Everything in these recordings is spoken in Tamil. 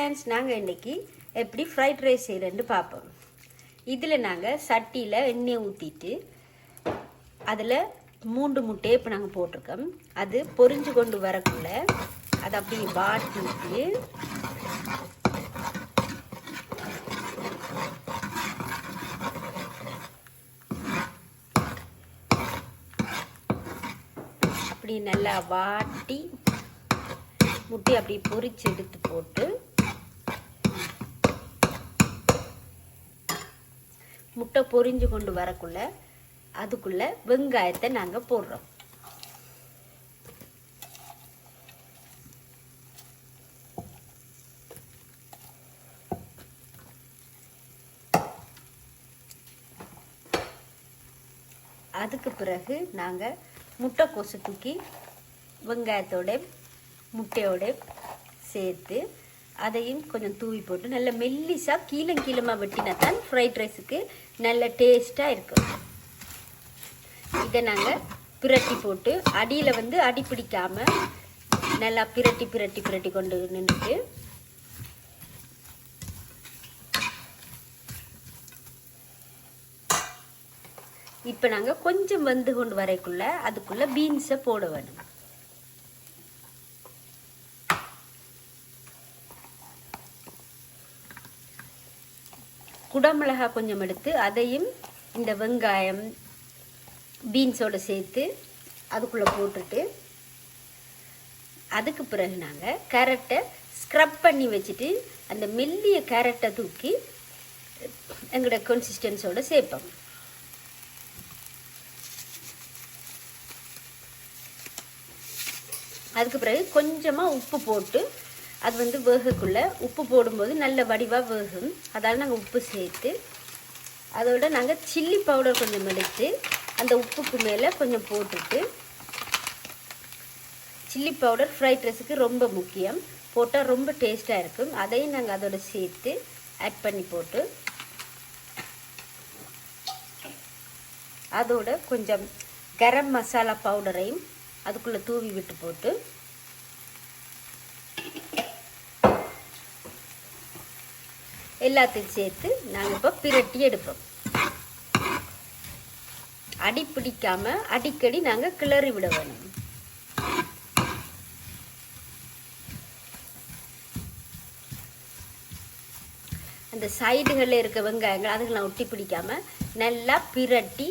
ஃப்ரெண்ட்ஸ், நாங்கள் இன்றைக்கி எப்படி ஃப்ரைட் ரைஸ் செய்கிறேன்னு பார்ப்போம். இதில் நாங்கள் சட்டியில் எண்ணெயை ஊற்றிட்டு அதில் 3 முட்டையை இப்போ நாங்கள் போட்டிருக்கோம். அது பொரிஞ்சு கொண்டு வரக்குள்ள அதை அப்படி வாட்டிட்டு அப்படி நல்லா வாட்டி முட்டை அப்படி பொரிச்சு எடுத்து போட்டு முட்டை பொரிஞ்சு கொண்டு வரக்குள்ள அதுக்குள்ள வெங்காயத்தை நாங்கள் போடுறோம். அதுக்கு பிறகு நாங்கள் முட்டைக்கோசு தூக்கி வெங்காயத்தோட முட்டையோட சேர்த்து அதையும் கொஞ்சம் தூவி போட்டு நல்ல மெல்லிசாக கீழமாக வெட்டினா தான் ஃப்ரைட் ரைஸுக்கு நல்ல டேஸ்ட்டாக இருக்கும். இதை நாங்கள் பிரட்டி போட்டு அடியில் அடி பிடிக்காமல் நல்லா பிரட்டி கொண்டு நின்றுட்டு இப்போ நாங்கள் கொஞ்சம் வெந்து கொண்டு வரைக்குள்ள அதுக்குள்ளே பீன்ஸை போட வேணும். குடமிளகாய் கொஞ்சம் எடுத்து அதையும் இந்த வெங்காயம் பீன்ஸோடு சேர்த்து அதுக்குள்ளே போட்டுட்டு அதுக்கு பிறகு நாங்கள் கேரட்டை ஸ்க்ரப் பண்ணி வச்சுட்டு அந்த மெல்லிய கேரட்டை தூக்கி எங்களோட கன்சிஸ்டன்ஸோடு சேர்ப்போம். அதுக்கு பிறகு கொஞ்சமாக உப்பு போட்டு அது வேகக்குள்ளே உப்பு போடும்போது நல்ல வடிவாக வேகும். அதால் நாங்கள் உப்பு சேர்த்து அதோட நாங்கள் சில்லி பவுடர் கொஞ்சம் எடுத்து அந்த உப்புக்கு மேலே கொஞ்சம் போட்டுட்டு சில்லி பவுடர் ஃப்ரைட் ரைஸுக்கு ரொம்ப முக்கியம், போட்டால் ரொம்ப டேஸ்ட்டாக இருக்கும். அதையும் நாங்கள் அதோட சேர்த்து ஆட் பண்ணி போட்டு அதோட கொஞ்சம் கரம் மசாலா பவுடரையும் அதுக்குள்ளே தூவி விட்டு போட்டு எல்லாத்தையும் சேர்த்து நாங்கள் இப்போ பிரட்டி எடுப்போம். அடி பிடிக்காம அடிக்கடி நாங்கள் கிளறி விட வேணும். அந்த சைடுகளில் இருக்க வெங்காயங்கள் அதுக்கெல்லாம் ஒட்டி பிடிக்காம நல்லா பிரட்டி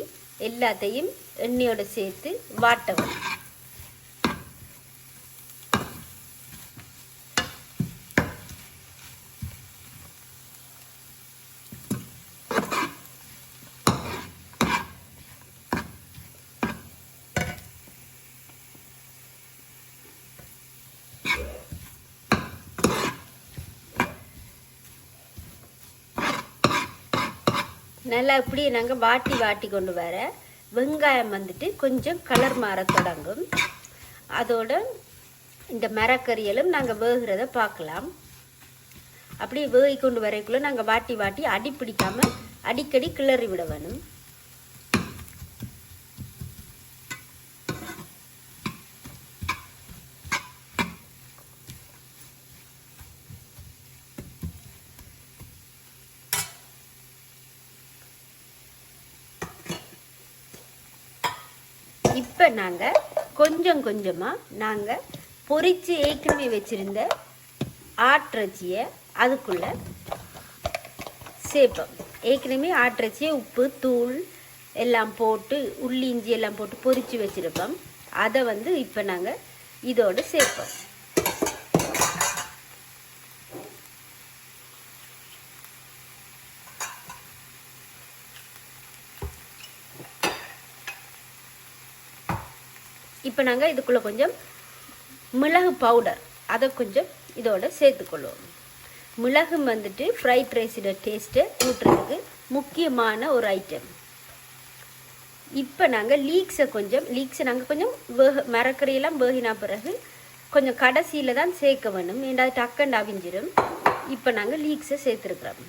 எல்லாத்தையும் எண்ணெயோடு சேர்த்து வாட்ட வேணும். நல்லா இப்படி நாங்கள் வாட்டி கொண்டு வர வெங்காயம் கொஞ்சம் கலர் மாற தொடங்கும். அதோட இந்த மரக்கறியலும் நாங்கள் வேகிறத பார்க்கலாம். அப்படி வேகி கொண்டு வரைக்குள்ள நாங்கள் வாட்டி அடி பிடிக்காமல் அடிக்கடி கிளறி விட வேணும். இப்போ நாங்கள் கொஞ்சமாக நாங்கள் பொரித்து ஏற்கனவே வச்சுருந்த ஆட்டிறைச்சியை அதுக்குள்ளே சேர்ப்போம். ஏற்கனவே ஆட்டிறைச்சியை உப்பு தூள் எல்லாம் போட்டு உள்ளி இஞ்சி எல்லாம் போட்டு பொரித்து வச்சுருப்போம். அதை இப்போ நாங்கள் இதோடு சேர்ப்போம். இப்போ நாங்கள் இதுக்குள்ளே கொஞ்சம் மிளகு பவுடர் அதை கொஞ்சம் இதோட சேர்த்துக்கொள்வோம். மிளகு ஃப்ரைட் ரைஸோட டேஸ்ட்டை ஊட்டுறதுக்கு முக்கியமான ஒரு ஐட்டம். இப்போ நாங்கள் லீக்ஸை நாங்கள் கொஞ்சம் மரக்கறியெல்லாம் வேகினா பிறகு கொஞ்சம் கடைசியில் தான் சேர்க்க வேணும், ஏன்னா டக்குன்னு அவிஞ்சிடும். இப்போ நாங்கள் லீக்ஸை சேர்த்துருக்குறோம்.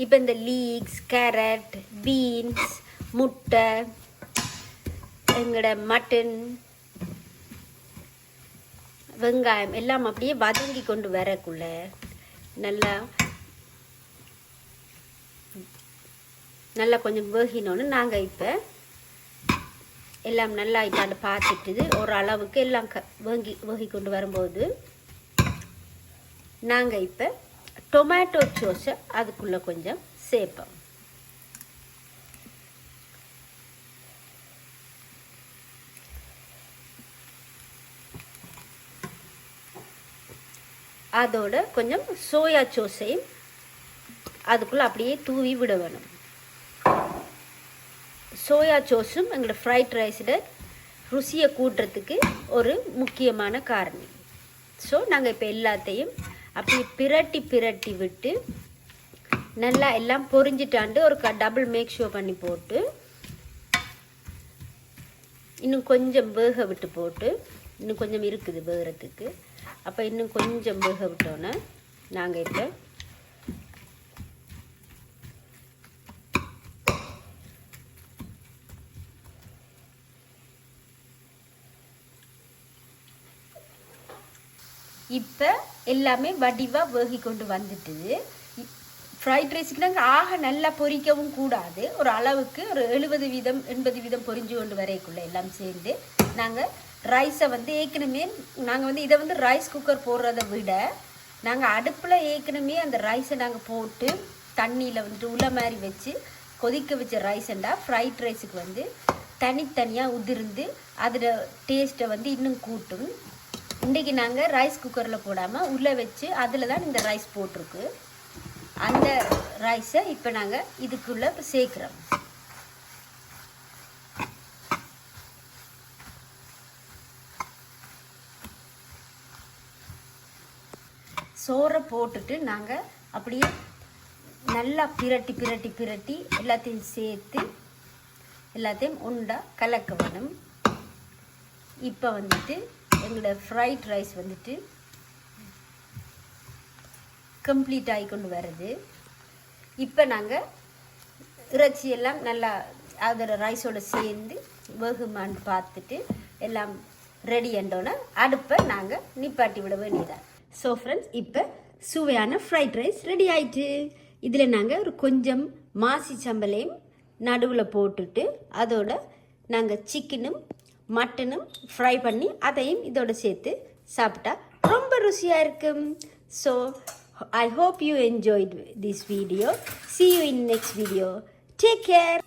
இப்போ இந்த லீக்ஸ், கேரட், பீன்ஸ், முட்டை, எங்களோட மட்டன், வெங்காயம் எல்லாம் அப்படியே வதங்கி கொண்டு வரக்குள்ள நல்லா கொஞ்சம் வேகினோன்னு நாங்கள் இப்போ எல்லாம் நல்லா இதாண்டு பார்த்துட்டு ஒரு அளவுக்கு எல்லாம் வேகி கொண்டு வரும்போது நாங்கள் இப்போ டொமேட்டோ சோஸை அதுக்குள்ளே கொஞ்சம் சேர்ப்போம். அதோட கொஞ்சம் சோயா சோஸையும் அதுக்குள்ளே அப்படியே தூவி விட வேணும். சோயா சோஸும் எங்களோட ஃப்ரைட் ரைஸோட ருசியை கூட்டுறதுக்கு ஒரு முக்கியமான காரணம். ஸோ நாங்கள் இப்போ எல்லாத்தையும் அப்படி பிரட்டி விட்டு நல்லா எல்லாம் பொரிஞ்சிட்டாண்டு ஒரு டபுள் மேக் ஷோ பண்ணி போட்டு இன்னும் கொஞ்சம் வேக விட்டு போட்டு இன்னும் கொஞ்சம் இருக்குது வேகிறதுக்கு. அப்போ இன்னும் கொஞ்சம் வேக விட்டோன்னே நாங்கள் இப்போ எல்லாமே வடிவாக வேகி கொண்டு வந்துட்டுது. ஃப்ரைட் ரைஸுக்கு நாங்கள் ஆக நல்லா பொரிக்கவும் கூடாது. ஒரு அளவுக்கு ஒரு 70% 80% பொரிஞ்சு கொண்டு வரைக்குள்ளே எல்லாம் சேர்ந்து நாங்கள் ரைஸை ஏற்கனவே நாங்கள் இதை ரைஸ் குக்கர் போடுறதை விட நாங்கள் அடுப்பில் ஏற்கனவே அந்த ரைஸை நாங்கள் போட்டு தண்ணியில் உள்ள மாதிரி வச்சு கொதிக்க வச்ச ரைஸண்டா ஃப்ரைட் ரைஸுக்கு தனித்தனியாக உதிர்ந்து அதோட டேஸ்ட்டை இன்னும் கூட்டும். இன்றைக்கி நாங்கள் ரைஸ் குக்கரில் போடாமல் உள்ளே வச்சு அதில் தான் இந்த ரைஸ் போட்டிருக்கு. அந்த ரைஸை இப்போ நாங்கள் இதுக்குள்ளே சேர்க்குறோம். சோறை போட்டுட்டு நாங்கள் அப்படியே நல்லா பிரட்டி எல்லாத்தையும் சேர்த்து எல்லாத்தையும் உண்டா கலக்க வேணும். இப்போ எங்களோட ஃப்ரைட் ரைஸ் கம்ப்ளீட் ஆகி கொண்டு வருது. இப்போ நாங்கள் இறைச்சியெல்லாம் நல்லா அதோட ரைஸோடு சேர்ந்து வேகுமான்னு பார்த்துட்டு எல்லாம் ரெடி என்றோன்னா அடுப்பை நாங்கள் நிப்பாட்டி விட வேண்டியதான். ஸோ ஃப்ரெண்ட்ஸ், இப்போ சுவையான ஃப்ரைட் ரைஸ் ரெடி ஆயிட்டு. இதில் நாங்கள் ஒரு கொஞ்சம் மாசி சம்பளையும் நடுவில் போட்டுட்டு அதோட நாங்கள் சிக்கனும் மட்டனும் ஃப்ரை பண்ணி அதையும் இதோட சேர்த்து சாப்பிட்டா ரொம்ப ருசியாக இருக்கும். So I hope you enjoyed this video. See you in next video. Take care.